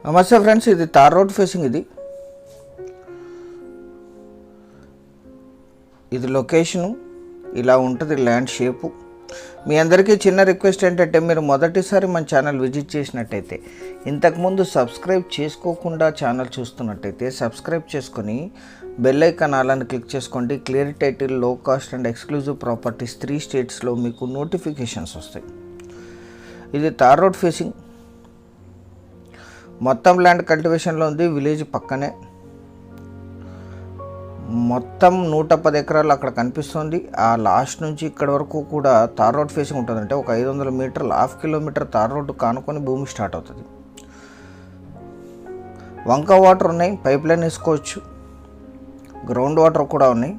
నమస్తే ఫ్రెండ్స్, ఇది tar road facing. ఇది లొకేషను ఇలా ఉంటుంది, ల్యాండ్ షేపు. మీ అందరికీ చిన్న రిక్వెస్ట్ ఏంటంటే, మీరు మొదటిసారి మన ఛానల్ విజిట్ చేసినట్టయితే, ఇంతకుముందు సబ్స్క్రైబ్ చేసుకోకుండా ఛానల్ చూస్తున్నట్టయితే సబ్స్క్రైబ్ చేసుకొని బెల్ ఐకాన్ అలాని క్లిక్ చేసుకోండి. క్లియర్ టైటిల్, లో కాస్ట్ అండ్ ఎక్స్క్లూజివ్ ప్రాపర్టీస్ 3 స్టేట్స్లో మీకు నోటిఫికేషన్స్ వస్తాయి. ఇది తార్ రోడ్ ఫేసింగ్. మొత్తం ల్యాండ్ కల్టివేషన్లో ఉంది, విలేజ్ పక్కనే. మొత్తం 110 ఎకరాలు అక్కడ కనిపిస్తుంది. ఆ లాస్ట్ నుంచి ఇక్కడ వరకు కూడా తార్ రోడ్ ఫేసింగ్ ఉంటుంది. అంటే ఒక 500 మీటర్లు, 1/2 కిలోమీటర్ తార్ రోడ్డు కానుకొని భూమి స్టార్ట్ అవుతుంది. వంక వాటర్ ఉన్నాయి, పైప్ లైన్ వేసుకోవచ్చు. గ్రౌండ్ వాటర్ కూడా ఉన్నాయి.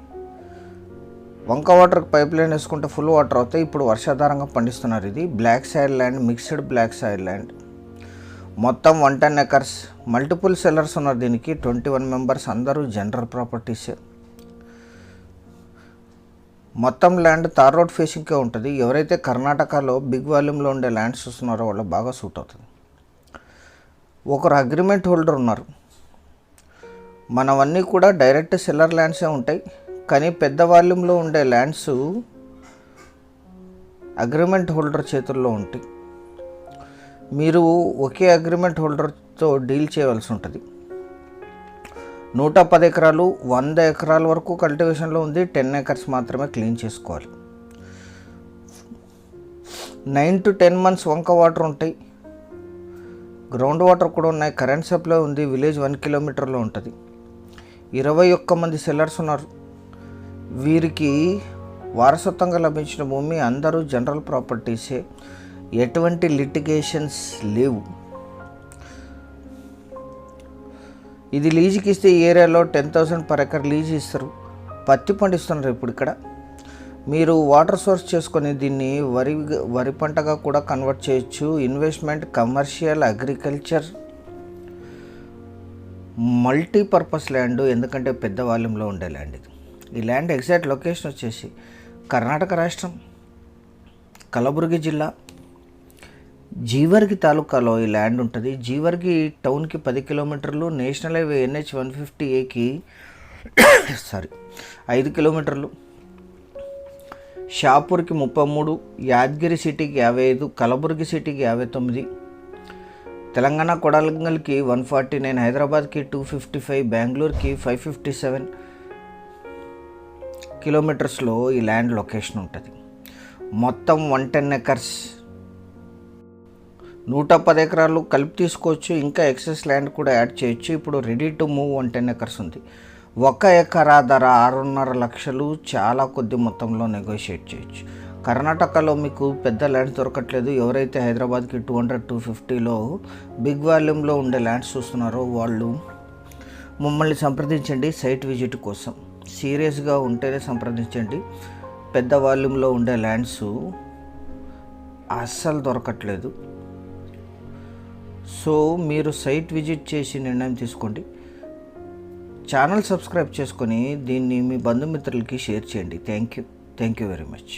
వంక వాటర్కి పైప్ లైన్ వేసుకుంటే ఫుల్ వాటర్ అవుతాయి. ఇప్పుడు వర్షాధారంగా పండిస్తున్నారు. ఇది black soil land, mixed black soil land. మొత్తం 110 ఎకర్స్. మల్టిపుల్ సెల్లర్స్ ఉన్నారు దీనికి, 21 మెంబర్స్, అందరూ జనరల్ ప్రాపర్టీసే. మొత్తం ల్యాండ్ తార్ రోడ్ ఫేసింగ్కే ఉంటుంది. ఎవరైతే కర్ణాటకలో బిగ్ వాల్యూమ్లో ఉండే ల్యాండ్స్ చూస్తున్నారో వాళ్ళు బాగా సూట్ అవుతుంది. ఒకరు అగ్రిమెంట్ హోల్డర్ ఉన్నారు. మనవన్నీ కూడా డైరెక్ట్ సెల్లర్ ల్యాండ్సే ఉంటాయి, కానీ పెద్ద వాల్యూమ్లో ఉండే ల్యాండ్స్ అగ్రిమెంట్ హోల్డర్ చేతుల్లో ఉంటాయి. మీరు ఒకే అగ్రిమెంట్ హోల్డర్తో డీల్ చేయవలసి ఉంటుంది. 110 ఎకరాలు, 100 ఎకరాల వరకు కల్టివేషన్లో ఉంది. 10 ఎకర్స్ మాత్రమే క్లీన్ చేసుకోవాలి. 9 to 10 months వంక వాటర్ ఉంటాయి. గ్రౌండ్ వాటర్ కూడా ఉన్నాయి. కరెంట్ సప్లై ఉంది. విలేజ్ 1 కిలోమీటర్లో ఉంటుంది. 21 మంది సెల్లర్స్ ఉన్నారు. వీరికి వారసత్వంగా లభించిన భూమి, అందరూ జనరల్ ప్రాపర్టీసే. ఎటువంటి లిటిగేషన్స్ లేవు. ఇది లీజుకి ఇస్తే ఈ ఏరియాలో 10,000 per ఎకర్ లీజ్ ఇస్తారు. పత్తి పండిస్తున్నారు ఇప్పుడు ఇక్కడ. మీరు వాటర్ సోర్స్ చేసుకొని దీన్ని వరి పంటగా కూడా కన్వర్ట్ చేయొచ్చు. Investment, commercial, agriculture, multipurpose land. ఎందుకంటే పెద్ద వాల్యూమ్లో ఉండే ల్యాండ్ ఇది. ఈ ల్యాండ్ ఎగ్జాక్ట్ లొకేషన్ వచ్చేసి కర్ణాటక రాష్ట్రం, కలబుర్గి జిల్లా, జీవర్గి తాలూకాలో ఈ ల్యాండ్ ఉంటుంది. జీవర్గి టౌన్కి 10 కిలోమీటర్లు, నేషనల్ హైవే NH 150Aకి 5 కిలోమీటర్లు, షాపూర్కి 33, యాదగిరి సిటీకి 55, కలబుర్గి సిటీకి 59, తెలంగాణ కొడంగల్కి 149, హైదరాబాద్కి 255, బెంగళూరుకి 557 కిలోమీటర్స్లో ఈ ల్యాండ్ లొకేషన్ ఉంటుంది. మొత్తం 110 ఎకర్స్, 110 ఎకరాలు కలిపి తీసుకోవచ్చు. ఇంకా ఎక్సెస్ ల్యాండ్ కూడా యాడ్ చేయొచ్చు. ఇప్పుడు రెడీ టు మూవ్ 110 ఎకర్స్ ఉంది. 1 ఎకరా ధర 6.5 లక్షలు. చాలా కొద్ది మొత్తంలో నెగోషియేట్ చేయొచ్చు. కర్ణాటకలో మీకు పెద్ద ల్యాండ్స్ దొరకట్లేదు. ఎవరైతే హైదరాబాద్కి 200-250లో బిగ్ వాల్యూమ్లో ఉండే ల్యాండ్స్ చూస్తున్నారో వాళ్ళు మమ్మల్ని సంప్రదించండి సైట్ విజిట్ కోసం. సీరియస్గా ఉంటేనే సంప్రదించండి. పెద్ద వాల్యూమ్లో ఉండే ల్యాండ్స్ అస్సలు దొరకట్లేదు. సో మీరు సైట్ విజిట్ చేసి నిర్ణయం తీసుకోండి. ఛానల్ సబ్స్క్రైబ్ చేసుకొని దీన్ని మీ బంధుమిత్రులకి షేర్ చేయండి. Thank you very much.